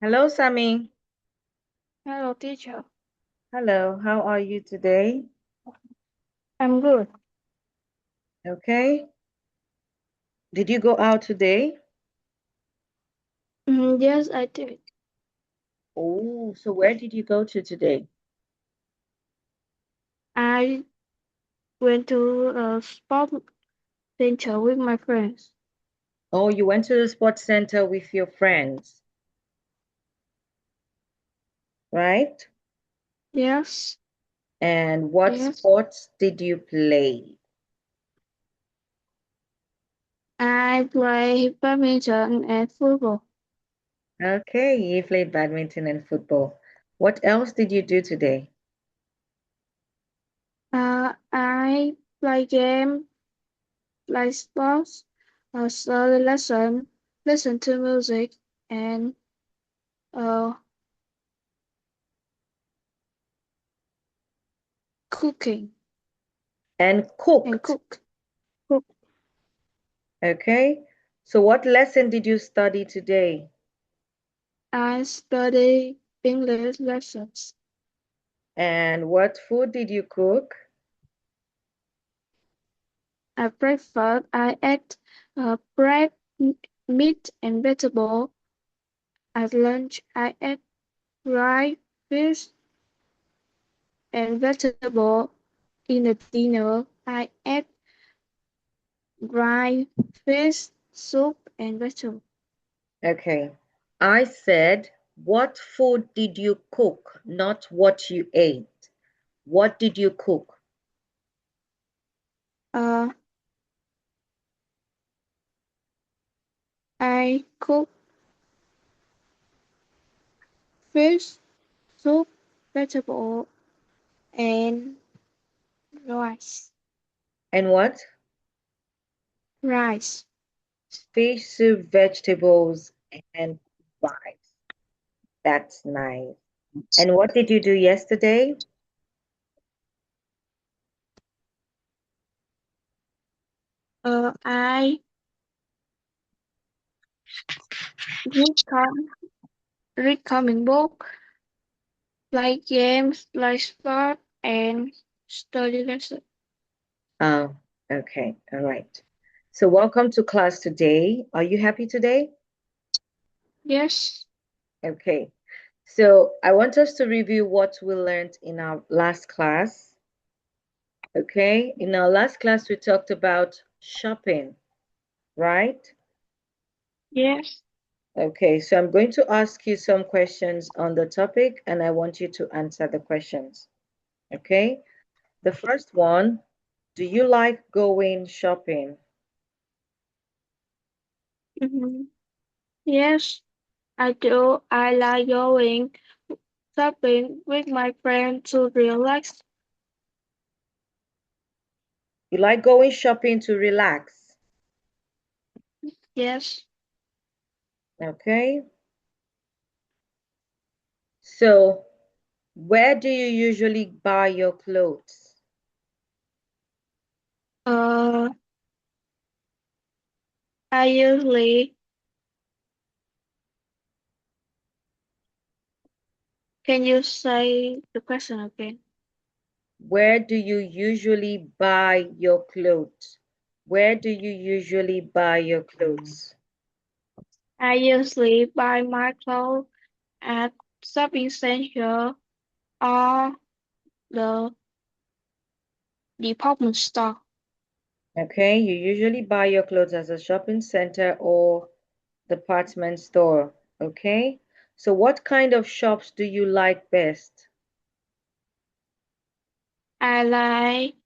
Hello, Sammy. Hello, teacher. Hello, how are you today? I'm good. Okay. Did you go out today? Yes, I did. Oh, so where did you go to today? I went to a sport center with my friends. Oh, you went to the sports center with your friends, right? Yes, And what yes. sports did you play? I play badminton and football. Okay, you played badminton and football. What else did you do today? I play game, play sports, study lesson, listen to music, and uh, cooking And and cooked. cook. Cook. Okay. So what lesson did you study today? I study English lessons. And what food did you cook? At breakfast, I ate bread, meat, and vegetable. At lunch, I ate rice, fish, and vegetable. In the dinner, I ate rice, fish, soup, and vegetable. Okay. I said, what food did you cook, not what you ate? What did you cook? Uh, I cook fish, soup, vegetable, and rice. And what? Rice. Fish soup, vegetables, and rice. That's nice. And what did you do yesterday? I read, read comic book, play games, play sport, and study lesson. Oh, okay. All right. So welcome to class today. Are you happy today? Yes. Okay. So I want us to review what we learned in our last class. Okay. In our last class, we talked about shopping, right? Yes. Okay, so I'm going to ask you some questions on the topic and I want you to answer the questions. Okay, the first one, do you like going shopping? Mhm. Yes, I do. I like going shopping with my friends to relax. You like going shopping to relax? Yes. Okay, so where do you usually buy your clothes? Uh, I usually, can you say the question again? Where do you usually buy your clothes? Where do you usually buy your clothes? I usually buy my clothes at shopping center or the department store. Okay, you usually buy your clothes at a shopping center or department store. Okay, so what kind of shops do you like best? I like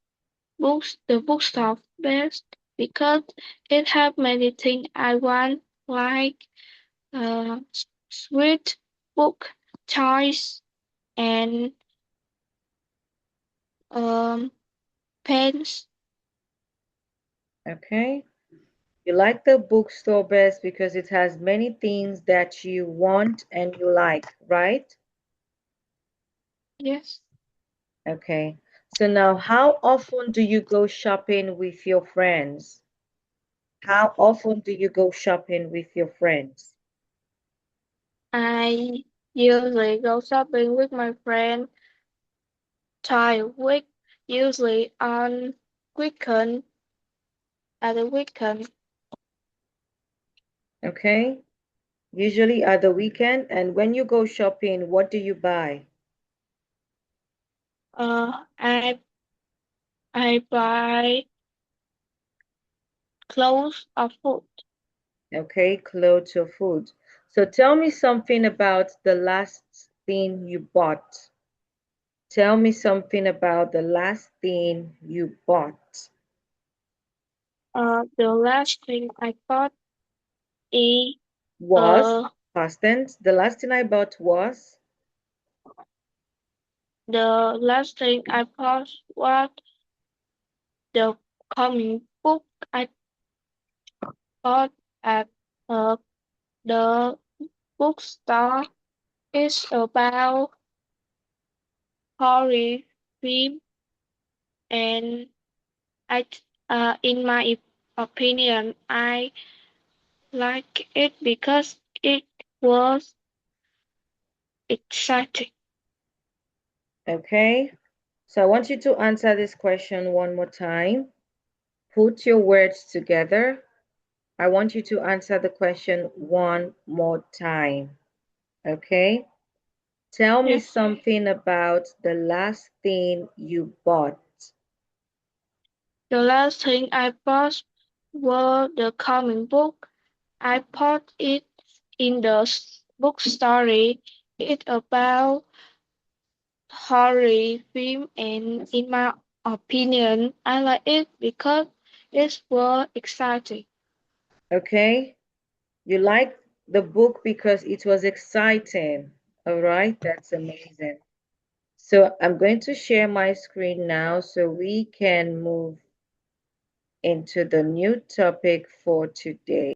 the bookstore best because it has many things I want, like uh, sweet book, toys, and um, pens. Okay, you like the bookstore best because it has many things that you want and you like, right? Yes, Okay, so now how often do you go shopping with your friends? How often do you go shopping with your friends? I usually go shopping with my friend twice a week, usually on weekend at the weekend. Okay. Usually at the weekend. And when you go shopping, what do you buy? I buy clothes or food. Okay, clothes or food. So tell me something about the last thing you bought. Tell me something about the last thing you bought. The last thing I bought is Was uh past tense. The last thing I bought was the last thing I bought was the comic book I bought at uh, the bookstore. It's about horror film, and in my opinion, I like it because it was exciting. okay. So I want you to answer this question one more time. Put your words together. I want you to answer the question one more time. Okay. Tell me Yes. something about the last thing you bought. The last thing I bought was the comic book. I bought it in the bookstore. It's about horror film, and in my opinion, I like it because it was exciting. Okay. You liked the book because it was exciting. All right. That's amazing. So I'm going to share my screen now so we can move into the new topic for today.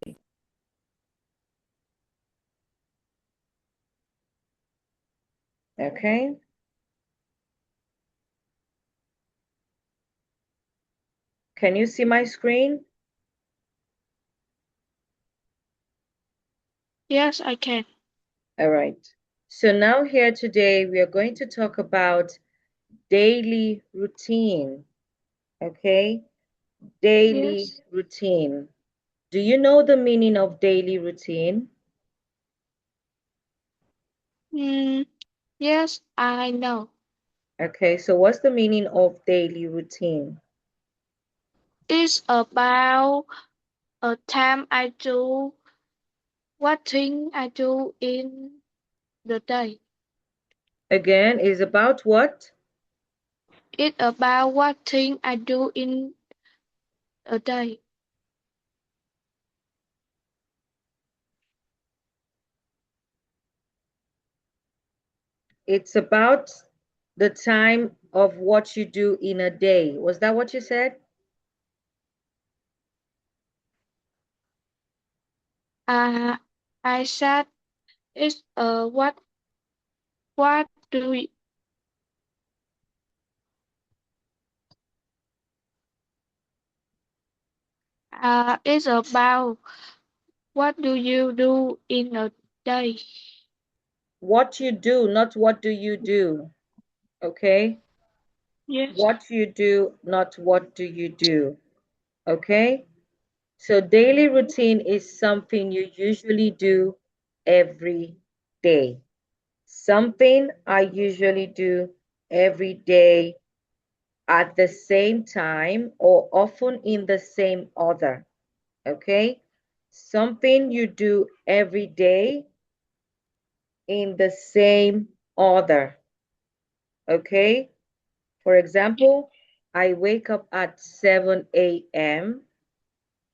Okay. Can you see my screen? Yes, I can. All right. So now here today we are going to talk about daily routine. Okay. Daily Yes. routine. Do you know the meaning of daily routine? Mm, yes, I know. Okay, so what's the meaning of daily routine? It's about a time I do what thing I do in the day. Again, is about what? It's about what thing I do in a day. It's about the time of what you do in a day. Was that what you said? Uh, I said it's what do you, it's about what do you do in a day. What you do, not what do you do. Okay? Yes. What you do, not what do you do. Okay? So daily routine is something you usually do every day. Something I usually do every day at the same time or often in the same order. Okay? Something you do every day in the same order. Okay? For example, I wake up at 7 a.m.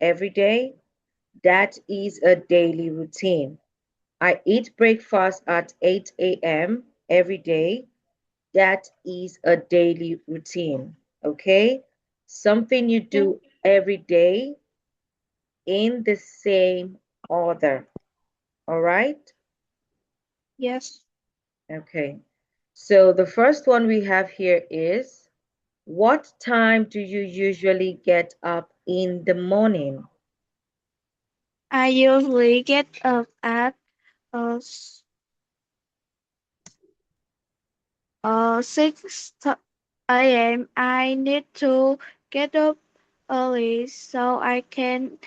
every day. That is a daily routine. I eat breakfast at 8 a.m. every day. That is a daily routine. Okay? Something you Yes. do every day in the same order. All right? Yes. Okay. So the first one we have here is what time do you usually get up in the morning? I usually get up at uh 6 a.m. I need to get up early so I can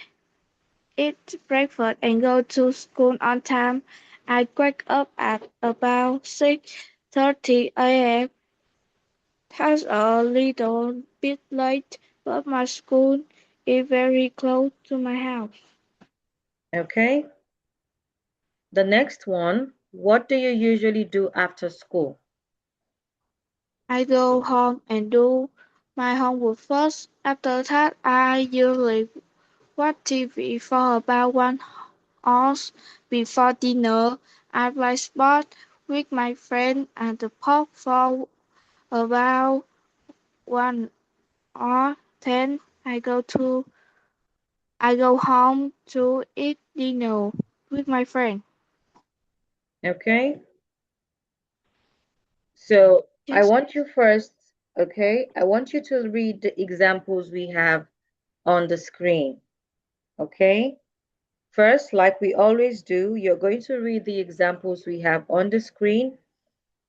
eat breakfast and go to school on time. I wake up at about 6:30 a.m. That's a little bit late, but my school is very close to my house. Okay. The next one, what do you usually do after school? I go home and do my homework first. After that, I usually watch TV for about 1 hour before dinner. I play sport with my friend at the park for about 1 hour. Then I go home to eat dinner with my friend. Okay. So I Yes, want you first, okay? I want you to read the examples we have on the screen, okay? First, like we always do, you're going to read the examples we have on the screen.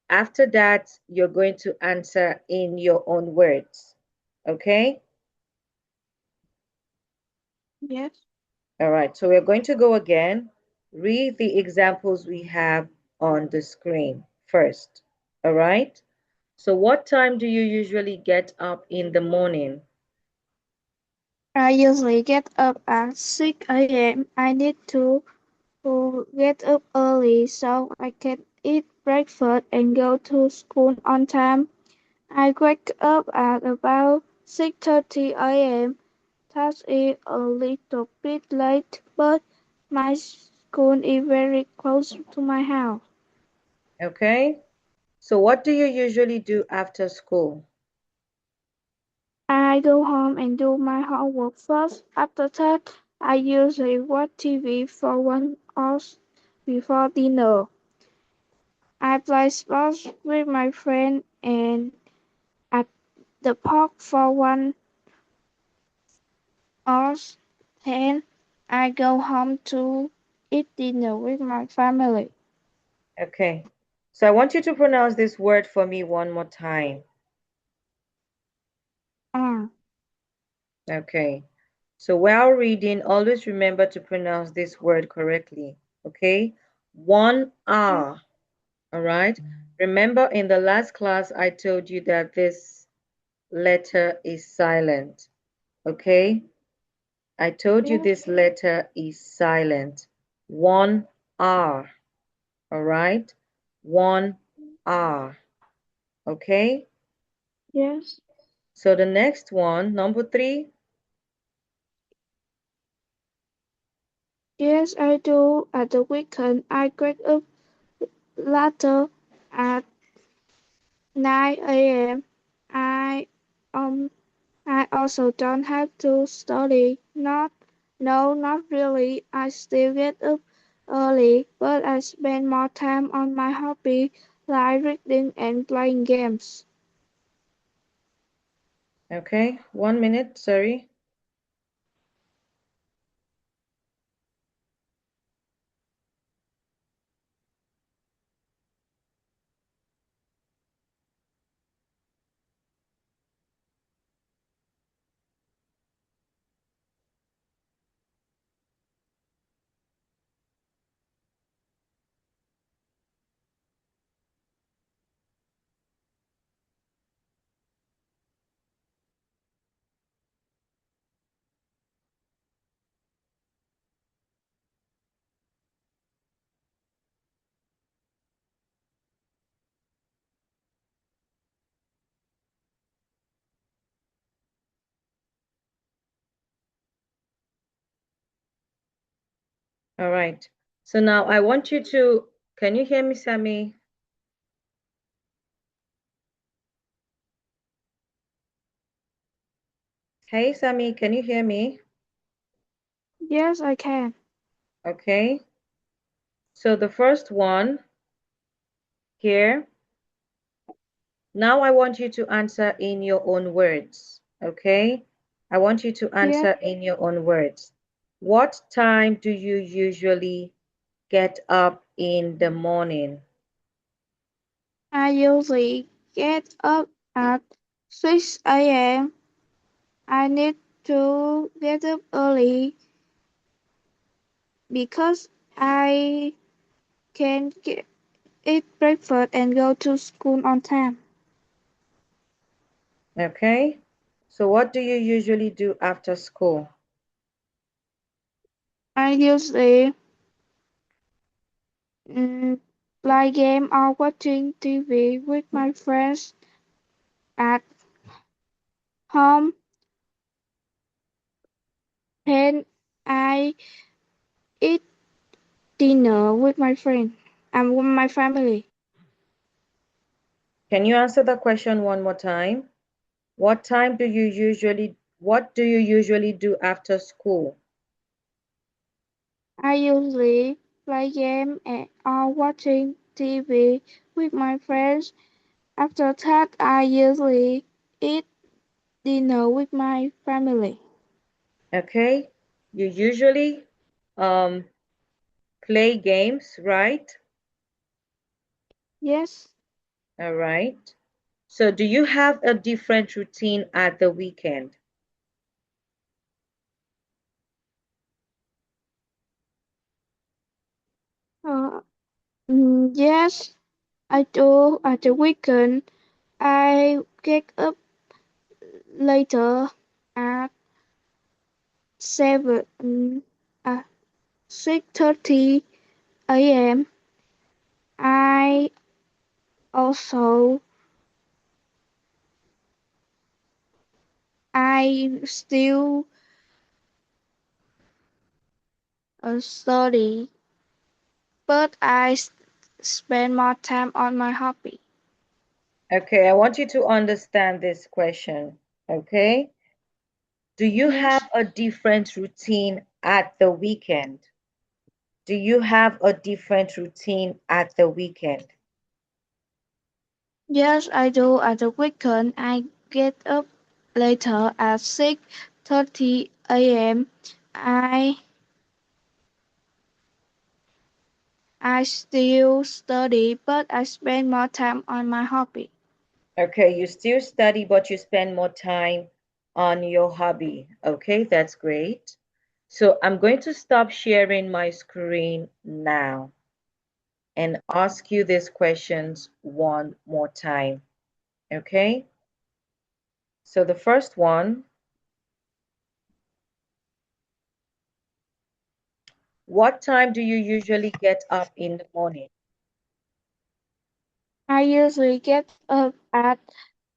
After that, you're going to answer in your own words, okay? yes. All right, so we're going to go again. Read the examples we have on the screen first, all right? So what time do you usually get up in the morning? I usually get up at 6 a.m. I need to get up early so I can eat breakfast and go to school on time. I wake up at about 6:30 a.m. That is a little bit late, but my school is very close to my house. Okay? So what do you usually do after school? I go home and do my homework first. After that, I usually watch TV for 1 hour before dinner. I play sports with my friend and at the park for 1 hour. Then I go home to eat dinner with my family. Okay. So I want you to pronounce this word for me one more time. Ah, Okay. So while reading, always remember to pronounce this word correctly. Okay? 1 hour. All right? Remember in the last class, I told you that this letter is silent. Okay? I told you yes, this letter is silent. 1 hour. All right? 1 hour. Okay? yes, So the next one, number 3. yes, I do. At the weekend, I wake up later at 9 a.m. I um I also don't have to study. No, not really. I still get up early, but I spend more time on my hobby, like reading and playing games. Okay, 1 minute, sorry. All right. So now I want you to, can you hear me, Sammy? Hey, Sammy, can you hear me? Yes, I can. Okay. So the first one here, now I want you to answer in your own words. Okay. I want you to Yes, answer in your own words. What time do you usually get up in the morning? I usually get up at 6 a.m. I need to get up early because I can eat breakfast and go to school on time. Okay. So what do you usually do after school? I usually mm, play game or watching TV with my friends at home. Then I eat dinner with my friend and with my family. Can you answer the question one more time? What do you usually do after school? I usually play game or watching TV with my friends. After that, I usually eat dinner with my family. Okay. You usually um, play games, right? Yes, All right. So do you have a different routine at the weekend? uh, yes, I do. At the weekend, I get up later at 7, 6:30 a.m. I also I still study, but spend more time on my hobby. Okay, I want you to understand this question. Okay. Do you Yes, have a different routine at the weekend? Do you have a different routine at the weekend? yes, I do. At the weekend, I get up later at 6:30 a.m. I I still study, but I spend more time on my hobby. Okay, you still study, but you spend more time on your hobby. Okay, that's great. So I'm going to stop sharing my screen now and ask you these questions one more time. Okay, so the first one, what time do you usually get up in the morning? I usually get up at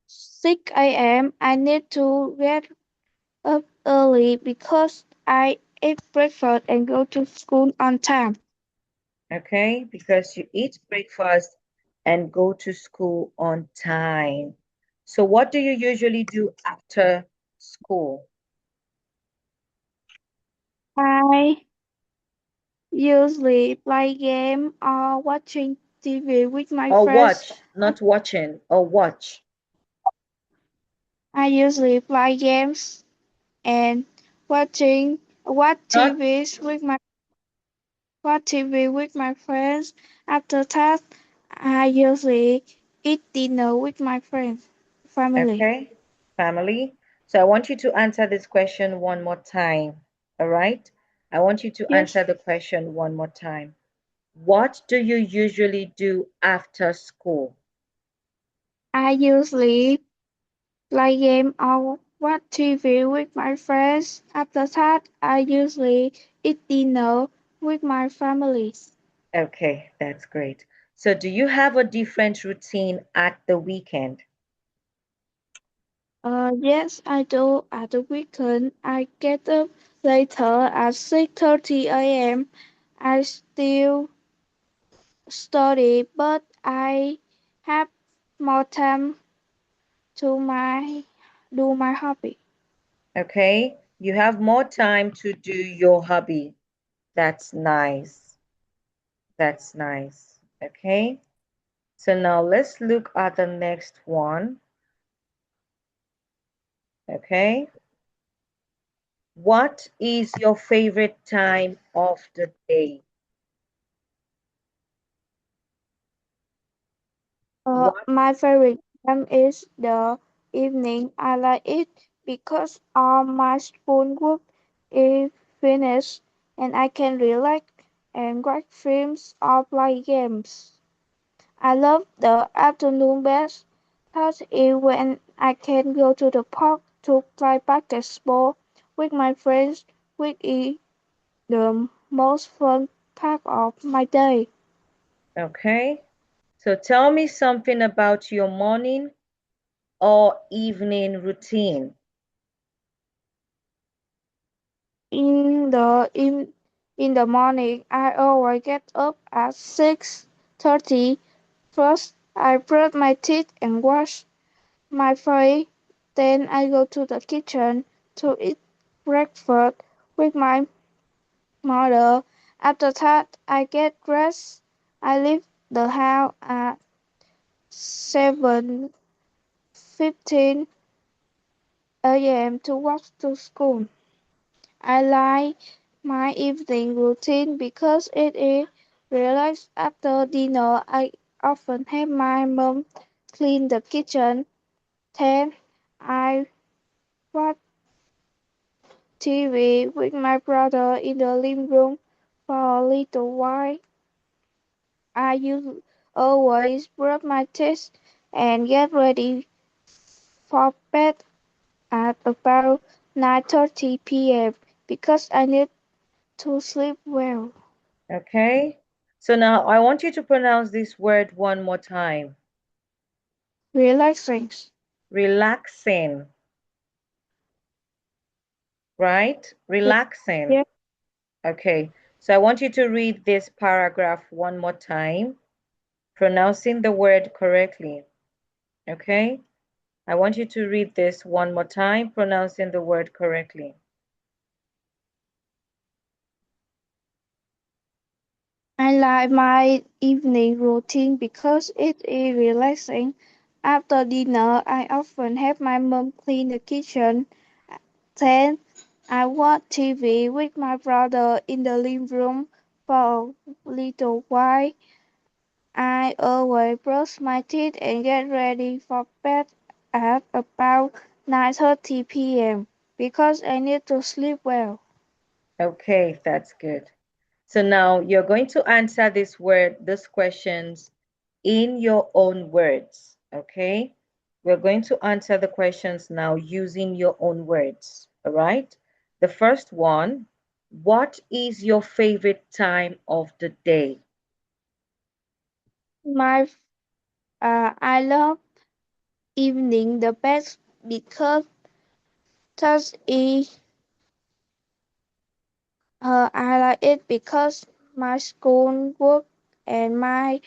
6 a.m. I need to get up early because I eat breakfast and go to school on time. Okay, because you eat breakfast and go to school on time. So what do you usually do after school? I usually play game or watching TV with my Or friends. watch, not watching, or watch. I usually play games and watch Not TV with my friends. After that, I usually eat dinner with my friends, family. okay, family. So I want you to answer this question one more time. All right? I want you to Yes, answer the question one more time. What do you usually do after school? I usually play game or watch TV with my friends. After that, I usually eat dinner with my family. Okay, that's great. So do you have a different routine at the weekend? Yes, I do. At the weekend, I get up later at 6:30 a.m. I still study, but I have more time to do my hobby. Okay, you have more time to do your hobby. That's nice. That's nice. Okay, so now let's look at the next one. Okay, what is your favorite time of the day? What? My favorite. is the evening. I like it because all my schoolwork is finished and I can relax and watch films or play games. I love the afternoon best because it's when I can go to the park to play basketball with my friends, which is the most fun part of my day. Okay. So tell me something about your morning or evening routine. In in the morning, I always get up at 6:30. First, I brush my teeth and wash my face. Then I go to the kitchen to eat breakfast with my mother. After that, I get dressed. I leave the house at 7:15 a.m. to walk to school. I like my evening routine because it is relaxed. After dinner. I often have my mom clean the kitchen. Then I watch TV with my brother in the living room for a little while. I use always brush my teeth and get ready for bed at about 9:30 p.m. because I need to sleep well. Okay. So now I want you to pronounce this word one more time. Relaxing. Relaxing, right? Relaxing. Yeah, Okay. So I want you to read this paragraph one more time, pronouncing the word correctly. Okay. I want you to read this one more time, pronouncing the word correctly. I like my evening routine because it is relaxing. After dinner, I often have my mom clean the kitchen. Then I watch TV with my brother in the living room for a little while. I always brush my teeth and get ready for bed at about 9:30 p.m. because I need to sleep well. Okay, that's good. So now you're going to answer these questions in your own words, okay? We're going to answer the questions now using your own words, all right? The first one, what is your favorite time of the day? My I love evening the best because thus is I like it because my school work and my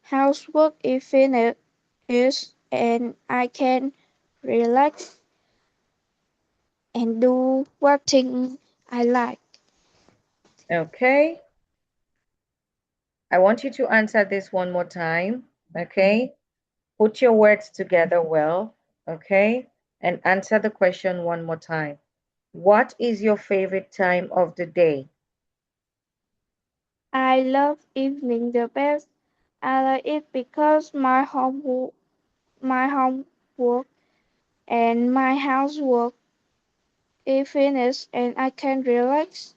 housework is finished and I can relax and do what thing I like. Okay? I want you to answer this one more time, okay? Put your words together well, okay? And answer the question one more time. What is your favorite time of the day? I love evening the best. I like it because my homework and my housework is finished and I can relax.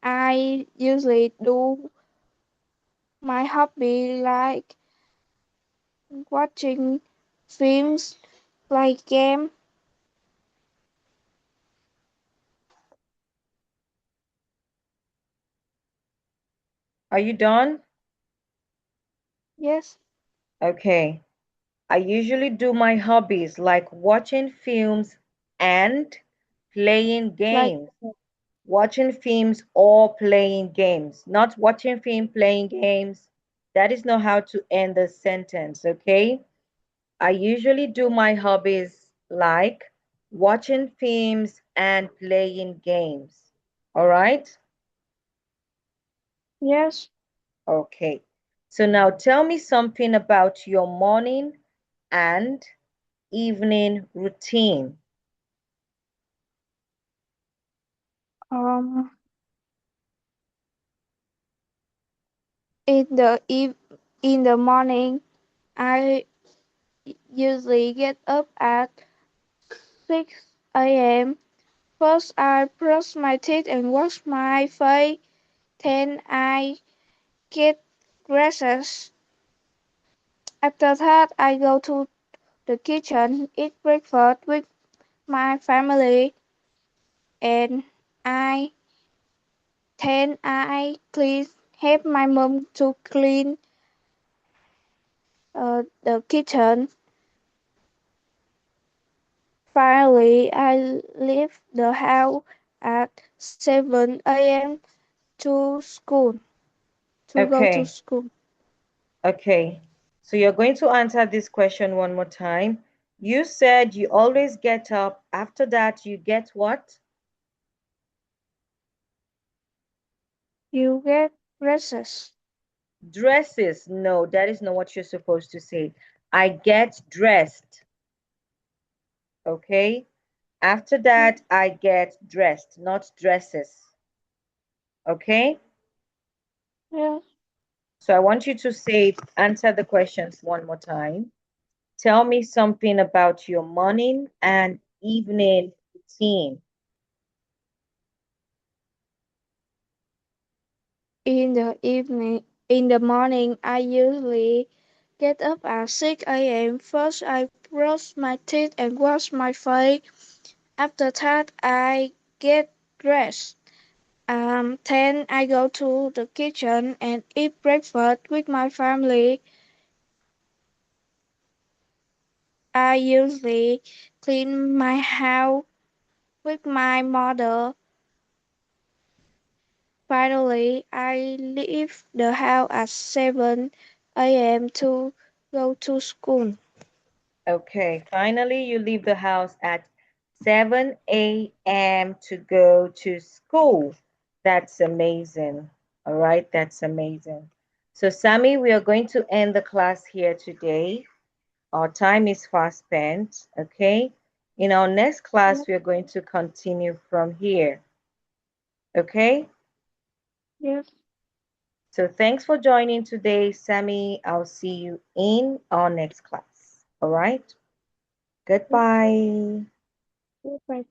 I usually do my hobby like watching films, play game. Are you done? Yes, Okay. I usually do my hobbies like watching films and playing like games. Watching films or playing games. Not watching film, playing games. That is not how to end the sentence, okay? I usually do my hobbies like watching films and playing games. All right? yes. Okay. So now tell me something about your morning and evening routine. Um, in the eve in the morning, I usually get up at 6 a.m. First, I brush my teeth and wash my face. Then, I get dressed. After that, I go to the kitchen, eat breakfast with my family, and I then I help my mom to clean the kitchen. Finally, I leave the house at 7 a.m. to school to go to Okay, school. okay. So you're going to answer this question one more time. You said you always get up. After that, you get what? You get dresses. Dresses. No, that is not what you're supposed to say. I get dressed. Okay. After that, I get dressed, not dresses. Okay. Yes, So I want you to say, answer the questions one more time. Tell me something about your morning and evening routine. in the morning, I usually get up at 6 a.m. First, I brush my teeth and wash my face. After that, I get dressed. Then I go to the kitchen and eat breakfast with my family. I usually clean my house with my mother. Finally, I leave the house at 7 a.m. to go to school. Okay, finally, you leave the house at 7 a.m. to go to school. That's amazing. All right, that's amazing. So, Sammy, we are going to end the class here today. Our time is fast spent. Okay. In our next class, we are going to continue from here. Okay. Yes, So, thanks for joining today, Sammy. I'll see you in our next class. All right. yes, Goodbye. yes, right.